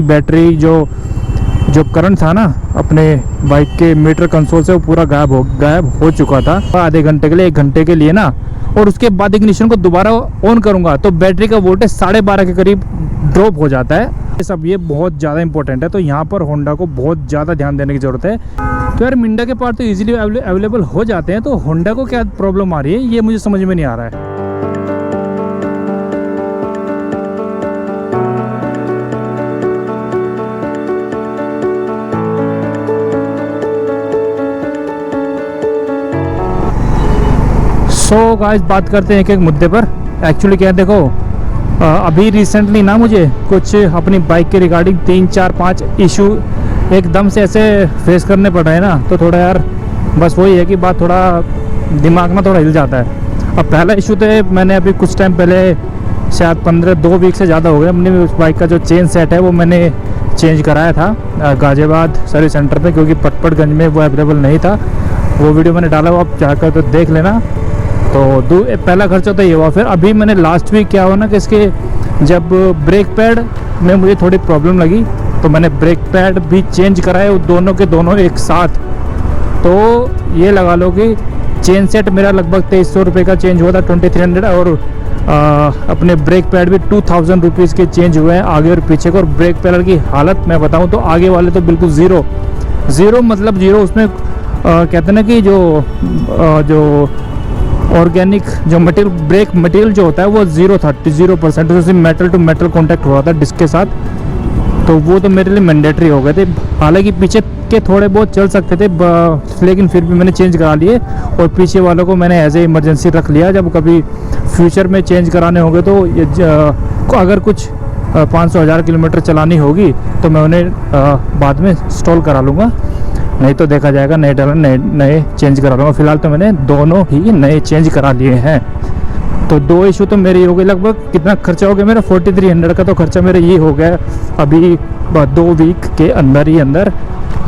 Battery जो current था ना अपने बाइक के मीटर कंसोल से, वो पूरा गायब हो चुका था आधे घंटे के लिए, 1 घंटे के लिए ना। और उसके बाद इग्निशन को दोबारा ऑन करूंगा तो बैटरी का वोल्टेज 12.5 के करीब ड्रॉप हो जाता है। ये सब ये बहुत ज़्यादा इंपॉर्टेंट है, तो यहाँ पर होंडा को बहुत ज़्यादा ध्यान देने की ज़रूरत है। तो यार मिंडा के पार्ट तो इजीली अवेलेबल हो जाते हैं, तो होंडा को क्या प्रॉब्लम आ रही है ये मुझे समझ में नहीं आ रहा है। सो गाइस बात करते हैं एक मुद्दे पर। एक्चुअली क्या है, देखो अभी रिसेंटली ना मुझे कुछ अपनी बाइक के रिगार्डिंग 3, 4, 5 इशू एकदम से ऐसे फेस करने पड़ रहे हैं ना, तो थोड़ा यार बस वही है कि बात थोड़ा दिमाग ना थोड़ा हिल जाता है। अब पहला इशू तो मैंने अभी कुछ टाइम पहले, शायद 2 वीक से ज़्यादा हो गए, अपनी उस बाइक का जो चेन सेट है वो मैंने चेंज कराया था गाजियाबाद सर्विस सेंटर पे, क्योंकि पटपड़गंज में वो अवेलेबल नहीं था। वो वीडियो मैंने डाला, वो आप जाकर तो देख लेना। तो पहला खर्चा तो ये हुआ। फिर अभी मैंने लास्ट वीक क्या हुआ ना कि इसके जब ब्रेक पैड में मुझे थोड़ी प्रॉब्लम लगी, तो मैंने ब्रेक पैड भी चेंज कराए, दोनों के दोनों एक साथ। तो ये लगा लो कि चेन सेट मेरा लगभग 2300 रुपये का चेंज हुआ था, 2300, और अपने ब्रेक पैड भी 2000 रुपीज़ के चेंज हुए हैं आगे और पीछे को। और ब्रेक पैड की हालत मैं बताऊं तो आगे वाले तो बिल्कुल ज़ीरो मतलब ज़ीरो। उसमें कहते हैं ना कि जो ऑर्गेनिक जो मटेरियल, ब्रेक मटेरियल जो होता है वो 0% उससे मेटल टू मेटल कांटेक्ट हुआ था डिस्क के साथ, तो वो तो मेरे लिए मैंडेटरी हो गए थे। हालांकि पीछे के थोड़े बहुत चल सकते थे, लेकिन फिर भी मैंने चेंज करा लिए, और पीछे वालों को मैंने एज ए इमरजेंसी रख लिया। जब कभी फ्यूचर में चेंज कराने होंगे तो अगर कुछ 500-1000 किलोमीटर चलानी होगी तो मैं उन्हें बाद में इंस्टॉल करा लूँगा, नहीं तो देखा जाएगा नए चेंज करा लूँगा। फिलहाल तो मैंने दोनों ही नए चेंज करा लिए हैं। तो 2 इशू तो मेरी हो गई। लगभग कितना खर्चा हो गया मेरा, 4300 का तो खर्चा मेरा ये हो गया अभी 2 वीक के अंदर।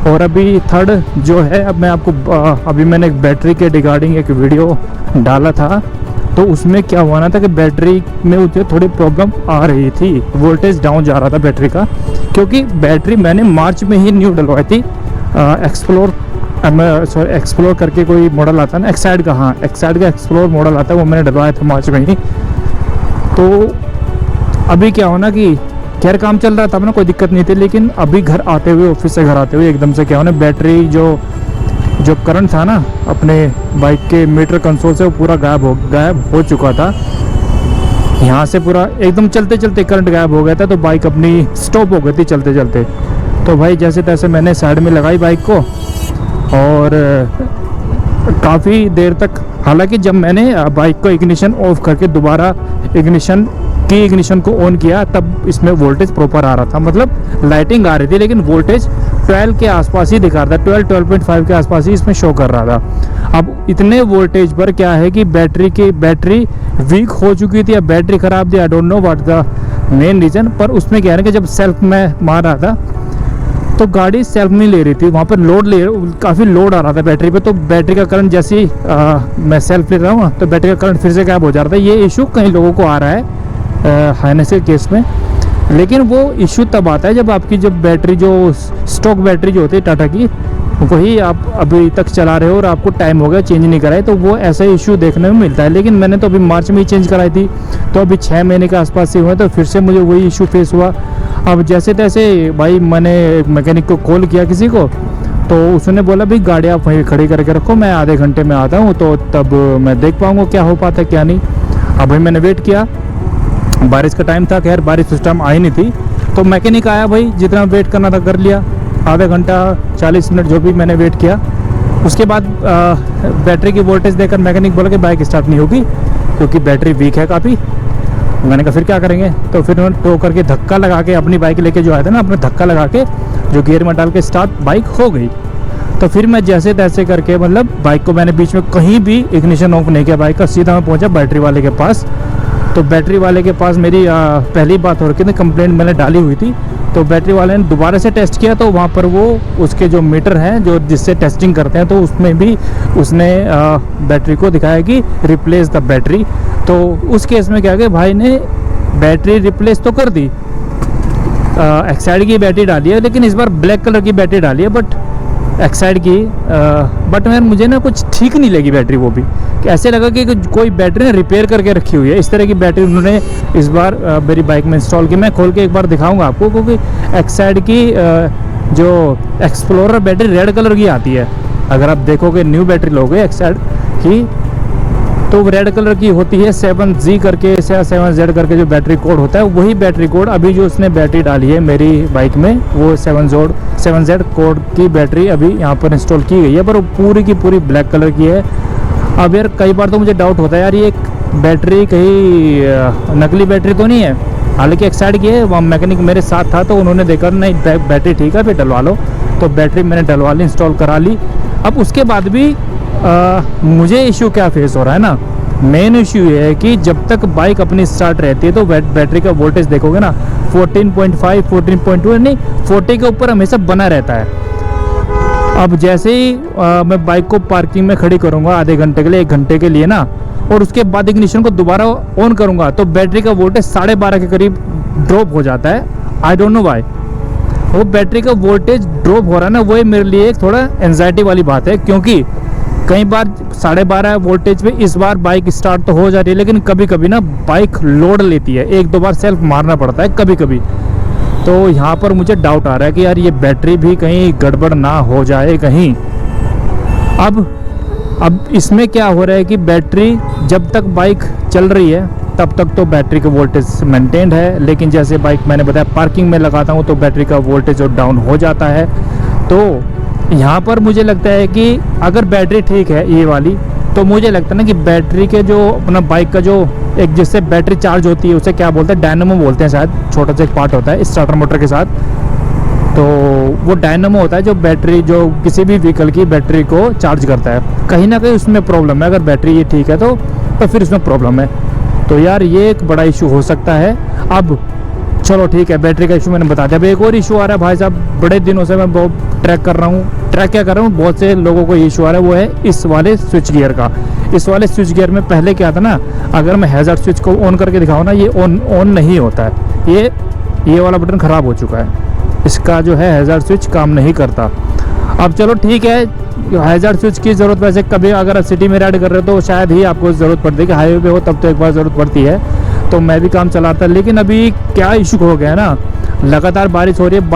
और अभी थर्ड जो है, अब मैं आपको अभी मैंने एक बैटरी के रिगार्डिंग एक वीडियो डाला था, तो उसमें क्या हुआ ना था कि बैटरी में मुझे थोड़ी प्रॉब्लम आ रही थी, वोल्टेज डाउन जा रहा था बैटरी का, क्योंकि बैटरी मैंने मार्च में ही न्यू डलवाई थी। एक्सप्लोर करके कोई मॉडल आता है ना, एक्साइड का एक्सप्लोर मॉडल आता है, वो मैंने डलवाया था मार्च में ही। तो अभी क्या हो ना कि खैर काम चल रहा था ना, कोई दिक्कत नहीं थी, लेकिन अभी घर आते हुए, ऑफिस से घर आते हुए एकदम से क्या हो ना, बैटरी जो करंट था ना अपने बाइक के मीटर कंसोल से, वो पूरा गायब हो चुका था। यहाँ से पूरा एकदम चलते चलते करंट गायब हो गया था, तो बाइक अपनी स्टॉप हो गई थी चलते चलते। तो भाई जैसे तैसे मैंने साइड में लगाई बाइक को, और काफ़ी देर तक, हालांकि जब मैंने बाइक को इग्निशन ऑफ करके दोबारा इग्निशन को ऑन किया, तब इसमें वोल्टेज प्रॉपर आ रहा था, मतलब लाइटिंग आ रही थी, लेकिन वोल्टेज 12 के आसपास ही दिखा रहा था, 12.5 के आसपास ही इसमें शो कर रहा था। अब इतने वोल्टेज पर क्या है कि बैटरी वीक हो चुकी थी या बैटरी ख़राब थी, I don't know what the main reason. पर उसमें क्या है कि जब सेल्फ में मार रहा था तो गाड़ी सेल्फ नहीं ले रही थी, वहाँ पर काफ़ी लोड आ रहा था बैटरी पे। तो बैटरी का करंट जैसे ही मैं सेल्फ ले रहा हूँ तो बैटरी का करंट फिर से गायब हो जा रहा था। ये इशू कई लोगों को आ रहा है हाइनेस के केस में, लेकिन वो इशू तब आता है जब आपकी बैटरी जो स्टॉक बैटरी जो होती है टाटा की, वही आप अभी तक चला रहे हो और आपको टाइम हो गया चेंज नहीं कराए, तो वो ऐसा इशू देखने में मिलता है। लेकिन मैंने तो अभी मार्च में ही चेंज कराई थी, तो अभी 6 महीने के आसपास से हुआ, तो फिर से मुझे वही इशू फेस हुआ। अब जैसे तैसे भाई मैंने मैकेनिक को कॉल किया किसी को, तो उसने बोला भाई गाड़ी आप वहीं खड़ी करके रखो, मैं आधे घंटे में आता हूँ, तो तब मैं देख पाऊँगा क्या हो पाता है क्या नहीं। अभी मैंने वेट किया, बारिश का टाइम था, खैर बारिश उस टाइम आई नहीं थी, तो मैकेनिक आया, भाई जितना वेट करना था कर लिया, आधा घंटा 40 मिनट जो भी मैंने वेट किया। उसके बाद बैटरी की वोल्टेज देखकर मैकेनिक बोला कि बाइक स्टार्ट नहीं होगी क्योंकि बैटरी वीक है काफ़ी। मैंने कहा फिर क्या करेंगे, तो फिर उन्होंने टो करके धक्का लगा के अपनी बाइक लेके जो आया था ना, अपने धक्का लगा के जो गियर में डाल के स्टार्ट बाइक हो गई। तो फिर मैं जैसे तैसे करके, मतलब बाइक को मैंने बीच में कहीं भी इग्निशन ऑफ नहीं किया बाइक का, सीधा मैं पहुंचा बैटरी वाले के पास। तो बैटरी वाले के पास मेरी पहली बात हो रही थी, कंप्लेंट मैंने डाली हुई थी, तो बैटरी वाले ने दोबारा से टेस्ट किया, तो वहाँ पर वो उसके जो मीटर हैं जो जिससे टेस्टिंग करते हैं, तो उसमें भी उसने बैटरी को दिखाया कि रिप्लेस द बैटरी। तो उस केस में क्या कि भाई ने बैटरी रिप्लेस तो कर दी, एक्साइड की बैटरी डाली है, लेकिन इस बार ब्लैक कलर की बैटरी डाली है, बट एक्साइड की बट यार मुझे ना कुछ ठीक नहीं लगी बैटरी। वो भी कि ऐसे लगा कि कोई बैटरी ना रिपेयर करके रखी हुई है। इस तरह की बैटरी उन्होंने इस बार मेरी बाइक में इंस्टॉल की। मैं खोल के एक बार दिखाऊंगा आपको, क्योंकि एक्साइड की जो एक्सप्लोरर बैटरी रेड कलर की आती है। अगर आप देखोगे न्यू बैटरी लोगे एक्साइड की तो रेड कलर की होती है। 7G करके या 7Z करके जो बैटरी कोड होता है, वही बैटरी कोड अभी जो उसने बैटरी डाली है मेरी बाइक में, वो 7Z कोड की बैटरी अभी यहाँ पर इंस्टॉल की गई है, पर वो पूरी की पूरी ब्लैक कलर की है। अब यार कई बार तो मुझे डाउट होता है यार ये बैटरी कहीं नकली बैटरी तो नहीं है। हालांकि एक्साइड की है, वहाँ मैकेनिक मेरे साथ था तो उन्होंने देखा नहीं बैटरी ठीक है, फिर डलवा लो। तो बैटरी मैंने डलवा ली, इंस्टॉल करा ली। अब उसके बाद भी मुझे इशू क्या फेस हो रहा है ना, मेन इशू ये है कि जब तक बाइक अपनी स्टार्ट रहती है तो बैटरी का वोल्टेज देखोगे ना 14.5 14.2 नहीं 40 के ऊपर हमेशा बना रहता है। अब जैसे ही मैं बाइक को पार्किंग में खड़ी करूँगा आधे घंटे के लिए, 1 घंटे के लिए ना, और उसके बाद इग्निशन को दोबारा ऑन करूँगा तो बैटरी का वोल्टेज 12.5 के करीब ड्रॉप हो जाता है। I don't know why. वो बैटरी का वोल्टेज ड्रॉप हो रहा है ना, वो मेरे लिए एक थोड़ा एंजाइटी वाली बात है, क्योंकि कई बार 12.5 वोल्टेज पे इस बार बाइक स्टार्ट तो हो जा रही है, लेकिन कभी कभी ना बाइक लोड लेती है, 1-2 बार सेल्फ मारना पड़ता है कभी कभी। तो यहाँ पर मुझे डाउट आ रहा है कि यार ये बैटरी भी कहीं गड़बड़ ना हो जाए कहीं। अब इसमें क्या हो रहा है कि बैटरी जब तक बाइक चल रही है तब तक तो बैटरी का वोल्टेज मेंटेन्ड है, लेकिन जैसे बाइक मैंने बताया पार्किंग में लगाता हूँ तो बैटरी का वोल्टेज और डाउन हो जाता है। तो यहाँ पर मुझे लगता है कि अगर बैटरी ठीक है ये वाली, तो मुझे लगता है ना कि बैटरी के जो अपना बाइक का जो एक जिससे बैटरी चार्ज होती है उसे क्या बोलते हैं, डायनामो बोलते हैं शायद, छोटा सा एक पार्ट होता है स्टार्टर मोटर के साथ। तो वो डायनामो होता है जो बैटरी जो किसी भी व्हीकल की बैटरी को चार्ज करता है। कहीं ना कहीं उसमें प्रॉब्लम है, अगर बैटरी ये ठीक है तो फिर उसमें प्रॉब्लम है। तो यार ये एक बड़ा इशू हो सकता है। अब चलो ठीक है, बैटरी का इशू मैंने बता दिया। अब एक और इशू आ रहा है भाई साहब, बड़े दिनों से मैं बहुत ट्रैक कर रहा हूँ, बहुत से लोगों को ये इशू आ रहा है, वो है इस वाले स्विच गियर का। इस वाले स्विच गियर में पहले क्या था ना, अगर मैं हैज़ार्ड स्विच को ऑन करके दिखाऊँ ना, ये ऑन नहीं होता है। ये वाला बटन ख़राब हो चुका है, इसका जो है हैज़ार्ड स्विच काम नहीं करता। अब चलो ठीक है, हैज़ार्ड स्विच की ज़रूरत वैसे कभी अगर आप सिटी में राइड कर रहे हो तो शायद ही आपको ज़रूरत पड़ती है, कि हाईवे पे हो तब तो एक बार ज़रूरत पड़ती है, तो मैं भी काम चलाता। लेकिन अभी क्या इशू हो गया ना, लगातार बारिश हो रही है,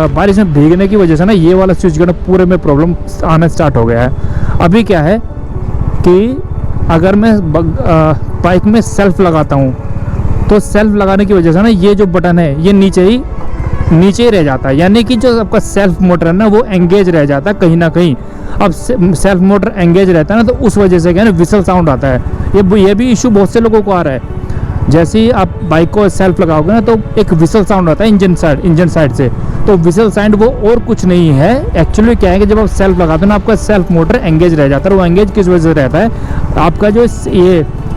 बारिश में भीगने की वजह से ना ये वाला स्विच गियर पूरे में प्रॉब्लम आना स्टार्ट हो गया है। अभी क्या है कि अगर मैं बाइक में सेल्फ लगाता हूँ तो सेल्फ लगाने की वजह से ना ये जो बटन है ये नीचे ही रह जाता है, यानी कि जो आपका सेल्फ मोटर है ना वो एंगेज रह जाता है कहीं ना कहीं। अब सेल्फ मोटर एंगेज रहता है ना, तो उस वजह से क्या है ना विसल साउंड आता है। ये भी इशू बहुत से लोगों को आ रहा है। जैसे ही आप बाइक को सेल्फ लगाओगे ना तो एक विसल साउंड आता है इंजन साइड से। तो विसल साउंड वो और कुछ नहीं है, एक्चुअली क्या है कि जब आप सेल्फ लगाते हो ना आपका सेल्फ मोटर एंगेज रह जाता है। वो एंगेज किस वजह से रहता है, आपका जो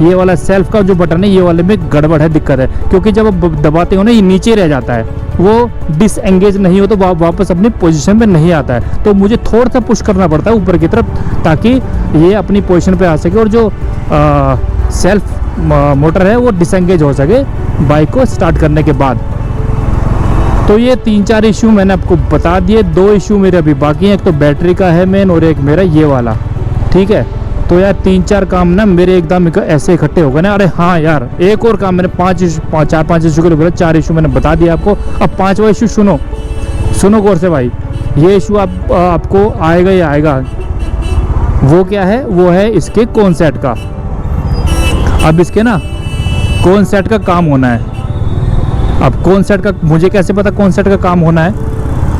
ये वाला सेल्फ का जो बटन है ये वाले में गड़बड़ है, दिक्कत है, क्योंकि जब आप दबाते हो ना ये नीचे रह जाता है, वो डिसएंगेज नहीं हो तो वापस अपनी पोजीशन पे नहीं आता है। तो मुझे थोड़ा सा पुश करना पड़ता है ऊपर की तरफ ताकि ये अपनी पोजीशन पे आ सके और जो सेल्फ मोटर है वो डिसएंगेज हो सके बाइक को स्टार्ट करने के बाद। तो ये 3-4 इशू मैंने आपको बता दिए। 2 इशू मेरे अभी बाकी हैं, एक तो बैटरी का है मेन और एक मेरा ये वाला, ठीक है। तो यार 3-4 काम ना मेरे एकदम ऐसे इकट्ठे हो गए ना। अरे हाँ यार, एक और काम मैंने 4-5 इशू के लिए बोला, 4 इशू मैंने बता दिया आपको। अब 5वां इशू सुनो गौर से भाई, ये इशू आपको आएगा ही आएगा। वो क्या है, वो है इसके कौन सेट का। अब इसके ना कौन सेट का काम होना है। अब कौन सेट का मुझे कैसे पता कौन सेट का काम होना है।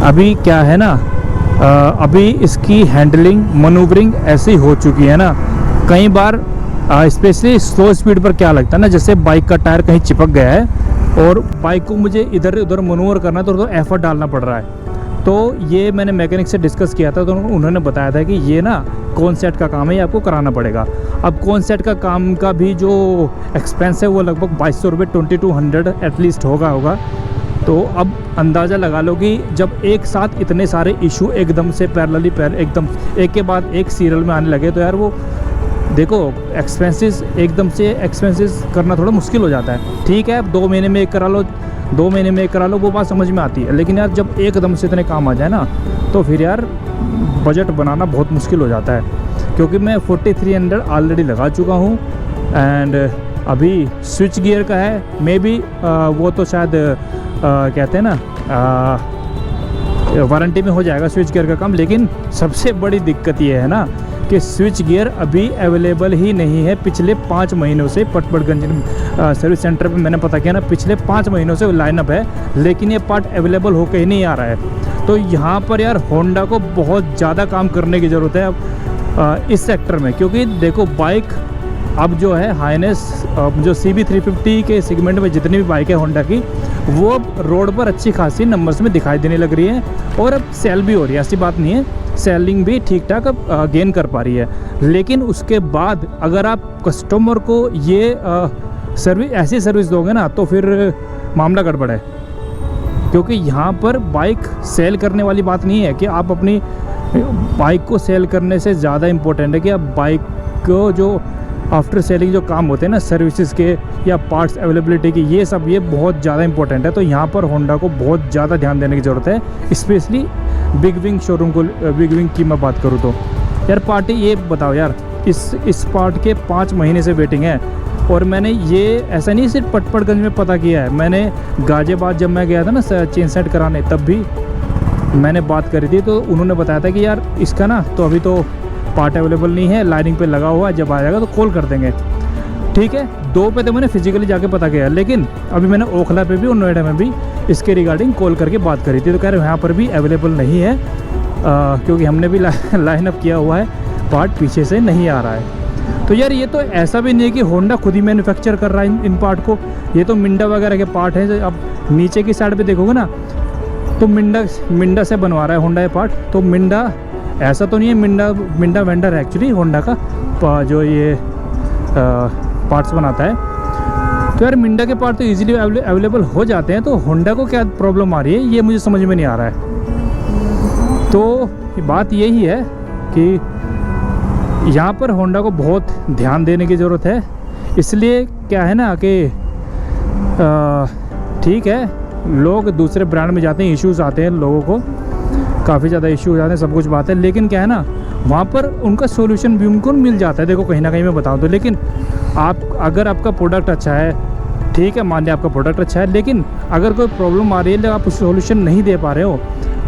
अभी क्या है ना, अभी इसकी हैंडलिंग मनूवरिंग ऐसी हो चुकी है ना, कई बार स्पेशली स्लो स्पीड पर क्या लगता है ना, जैसे बाइक का टायर कहीं चिपक गया है और बाइक को मुझे इधर उधर मनूवर करना है तो एफर्ट डालना पड़ रहा है। तो ये मैंने मैकेनिक से डिस्कस किया था, तो उन्होंने बताया था कि ये ना कौन सेट का काम है, ये आपको कराना पड़ेगा। अब कौन सेट का काम का भी जो एक्सपेंस है वो लगभग 2200 रुपये 2200 एटलीस्ट होगा। तो अब अंदाज़ा लगा लो कि जब एक साथ इतने सारे इशू एकदम से पैरेलली एकदम एक के बाद एक सीरियल में आने लगे तो यार वो देखो एक्सपेंसेस एकदम से एक्सपेंसेस करना थोड़ा मुश्किल हो जाता है। ठीक है, 2 महीने में एक करा लो, 2 महीने में एक करा लो, वो बात समझ में आती है। लेकिन यार जब एकदम से इतने काम आ जाए ना, तो फिर यार बजट बनाना बहुत मुश्किल हो जाता है। क्योंकि मैं 4300 ऑलरेडी लगा चुका हूँ एंड अभी स्विच गियर का है, मे बी वो तो शायद कहते हैं ना वारंटी में हो जाएगा स्विच गियर का काम। लेकिन सबसे बड़ी दिक्कत ये है ना कि स्विच गियर अभी अवेलेबल ही नहीं है। पिछले 5 महीनों से पटपड़गंज सर्विस सेंटर पे मैंने पता किया ना, पिछले 5 महीनों से लाइनअप है, लेकिन ये पार्ट अवेलेबल होकर ही नहीं आ रहा है। तो यहाँ पर यार होंडा को बहुत ज़्यादा काम करने की ज़रूरत है अब इस सेक्टर में। क्योंकि देखो बाइक अब जो है हाईनेस, जो CB350 के सेगमेंट में जितनी भी बाइक है होंडा की, वो अब रोड पर अच्छी खासी नंबर्स में दिखाई देने लग रही है और अब सेल भी हो रही है। ऐसी बात नहीं है, सेलिंग भी ठीक ठाक अब गेन कर पा रही है। लेकिन उसके बाद अगर आप कस्टमर को ये सर्विस ऐसी सर्विस दोगे ना, तो फिर मामला गड़बड़ है। क्योंकि यहाँ पर बाइक सेल करने वाली बात नहीं है कि आप अपनी बाइक को सेल करने से ज़्यादा इम्पोर्टेंट है कि आप बाइक को जो आफ्टर सेलिंग जो काम होते हैं ना, सर्विसेज के या पार्ट्स अवेलेबिलिटी की, ये सब ये बहुत ज़्यादा इंपॉर्टेंट है। तो यहाँ पर होंडा को बहुत ज़्यादा ध्यान देने की ज़रूरत है, स्पेशली बिग विंग शोरूम को। बिग विंग की मैं बात करूँ तो यार पार्टी, ये बताओ यार, इस पार्ट के 5 महीने से वेटिंग है। और मैंने ये ऐसा नहीं सिर्फ पटपड़गंज में पता किया है, मैंने गाजियाबाद जब मैं गया था ना चेन सेट कराने, तब भी मैंने बात करी थी। तो उन्होंने बताया था कि यार इसका ना तो अभी तो पार्ट अवेलेबल नहीं है, लाइनिंग पे लगा हुआ है, जब आ जाएगा तो कॉल कर देंगे। ठीक है, 2 पे तो मैंने फिजिकली जाके पता किया, लेकिन अभी मैंने ओखला पे भी और नोएडा में भी इसके रिगार्डिंग कॉल करके बात करी थी। तो कह रहे यहाँ पर भी अवेलेबल नहीं है, क्योंकि हमने भी लाइन अप किया हुआ है, पार्ट पीछे से नहीं आ रहा है। तो यार ये तो ऐसा भी नहीं है कि होंडा खुद ही मैन्युफैक्चर कर रहा है इन पार्ट को, ये तो मिंडा वगैरह के पार्ट हैं। अब नीचे की साइड पर देखोगे ना, तो मिंडा से बनवा रहा है होंडा ये पार्ट। तो मिंडा ऐसा तो नहीं है, मिंडा वेंडर है एक्चुअली होंडा का, जो ये पार्ट्स बनाता है। तो यार मिंडा के पार्ट तो इजीली अवेलेबल हो जाते हैं, तो होंडा को क्या प्रॉब्लम आ रही है ये मुझे समझ में नहीं आ रहा है। तो बात यही है कि यहाँ पर होंडा को बहुत ध्यान देने की ज़रूरत है। इसलिए क्या है ना कि ठीक है, लोग दूसरे ब्रांड में जाते हैं, इश्यूज़ आते हैं, लोगों को काफ़ी ज़्यादा इशू हो जाते हैं, सब कुछ बात है। लेकिन क्या है ना, वहाँ पर उनका सॉल्यूशन भी उनको मिल जाता है। देखो कहीं ना कहीं मैं बताऊँ तो, लेकिन अगर आपका प्रोडक्ट अच्छा है, ठीक है, मान लिया आपका प्रोडक्ट अच्छा है, लेकिन अगर कोई प्रॉब्लम आ रही है, आप उस सॉल्यूशन नहीं दे पा रहे हो,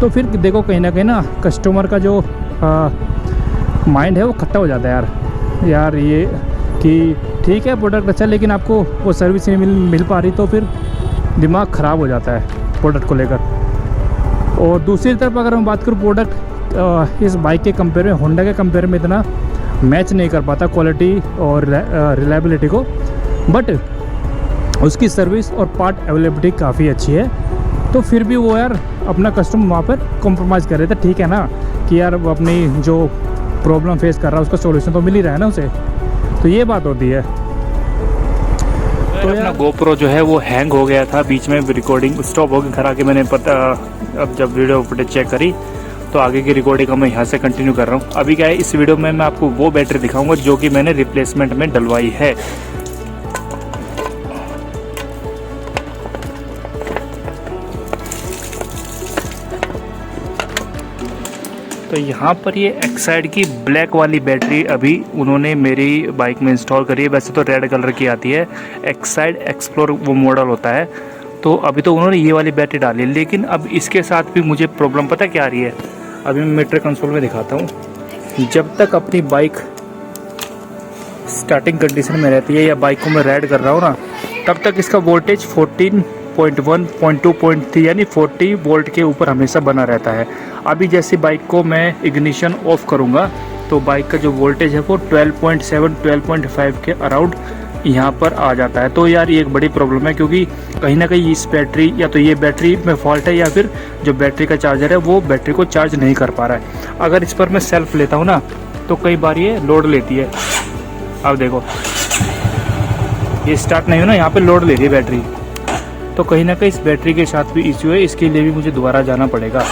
तो फिर देखो कहीं ना कस्टमर का जो माइंड है वो खट्टा हो जाता है यार ये कि ठीक है प्रोडक्ट अच्छा, लेकिन आपको वो सर्विस नहीं मिल पा रही, तो फिर दिमाग ख़राब हो जाता है प्रोडक्ट को लेकर। और दूसरी तरफ अगर मैं बात करूँ, प्रोडक्ट इस बाइक के कंपेयर में, होंडा के कंपेयर में इतना मैच नहीं कर पाता क्वालिटी और रिलायबिलिटी को, बट उसकी सर्विस और पार्ट अवेलेबिलिटी काफ़ी अच्छी है। तो फिर भी वो यार अपना कस्टमर वहाँ पर कॉम्प्रोमाइज़ कर रहे थे। ठीक है ना कि यार वो अपनी जो प्रॉब्लम फेस कर रहा है उसका सॉल्यूशन तो मिल ही रहा है ना उसे, तो ये बात होती है। तो अपना गोप्रो जो है वो हैंग हो गया था, बीच में रिकॉर्डिंग स्टॉप हो गई। घर आके मैंने अब जब वीडियो फुटेज चेक करी तो आगे की रिकॉर्डिंग मैं यहाँ से कंटिन्यू कर रहा हूँ। अभी क्या है, इस वीडियो में मैं आपको वो बैटरी दिखाऊंगा जो कि मैंने रिप्लेसमेंट में डलवाई है। तो यहाँ पर ये एक्साइड की ब्लैक वाली बैटरी अभी उन्होंने मेरी बाइक में इंस्टॉल करी है। वैसे तो रेड कलर की आती है, एक्साइड एक्सप्लोर वो मॉडल होता है। तो अभी तो उन्होंने ये वाली बैटरी डाली है, लेकिन अब इसके साथ भी मुझे प्रॉब्लम पता क्या आ रही है। अभी मैं मीटर कंसोल में दिखाता हूँ। जब तक अपनी बाइक स्टार्टिंग कंडीशन में रहती है या बाइक को मैं राइड कर रहा हूँ ना, तब तक इसका वोल्टेज 14.1, 0.3 यानी 40 वोल्ट के ऊपर हमेशा बना रहता है। अभी जैसे बाइक को मैं इग्निशन ऑफ करूँगा तो बाइक का जो वोल्टेज है वो 12.7, 12.5 के अराउंड यहाँ पर आ जाता है। तो यार ये एक बड़ी प्रॉब्लम है, क्योंकि कहीं ना कहीं इस बैटरी या तो ये बैटरी में फॉल्ट है या फिर जो बैटरी का चार्जर है वो बैटरी को चार्ज नहीं कर पा रहा है। अगर इस पर मैं सेल्फ लेता हूँ ना तो कई बार ये लोड लेती है। अब देखो ये स्टार्ट नहीं हो ना, यहाँ पे लोड ले रही है बैटरी। तो कहीं ना कहीं इस बैटरी के साथ भी इश्यू है, इसके लिए भी मुझे दोबारा जाना पड़ेगा।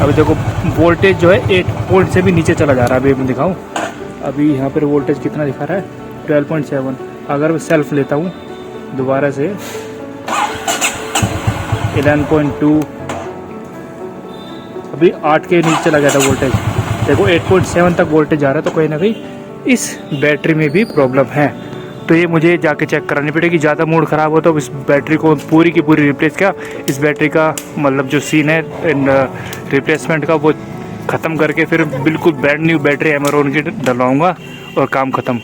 अभी देखो वोल्टेज जो है 8 पॉइंट से भी नीचे चला जा रहा है। अभी मैं दिखाऊं, अभी यहाँ पर वोल्टेज कितना दिखा रहा है 12.7। अगर मैं सेल्फ लेता हूँ दोबारा से 11.2, अभी 8 के नीचे चला गया था वोल्टेज। देखो 8.7 तक वोल्टेज आ रहा है, तो कहीं ना कहीं इस बैटरी में भी प्रॉब्लम है। तो ये मुझे जाके चेक करानी पड़ेगी। ज़्यादा मूड ख़राब हो तो इस बैटरी को पूरी की पूरी रिप्लेस, क्या इस बैटरी का मतलब जो सीन है रिप्लेसमेंट का वो ख़त्म करके फिर बिल्कुल ब्रांड न्यू बैटरी एमरॉन की डलवाऊँगा और काम ख़त्म।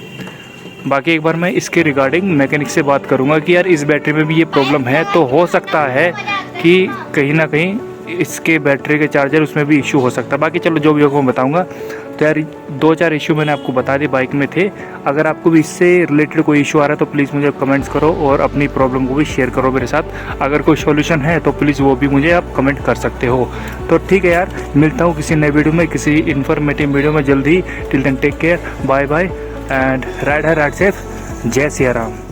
बाकी एक बार मैं इसके रिगार्डिंग मैकेनिक से बात करूँगा कि यार इस बैटरी में भी ये प्रॉब्लम है, तो हो सकता है कि कहीं ना कहीं इसके बैटरी के चार्जर उसमें भी इशू हो सकता है। बाकी चलो जो भी होगा मैं बताऊँगा। तो यार 2-4 इशू मैंने आपको बता दिए बाइक में थे। अगर आपको भी इससे रिलेटेड कोई इशू आ रहा है तो प्लीज़ मुझे कमेंट्स करो और अपनी प्रॉब्लम को भी शेयर करो मेरे साथ। अगर कोई सॉल्यूशन है तो प्लीज़ वो भी मुझे आप कमेंट कर सकते हो। तो ठीक है यार, मिलता हूँ किसी नए वीडियो में, किसी इन्फॉर्मेटिव वीडियो में जल्दी। Till then take care, bye bye and ride safe. जय सिया राम।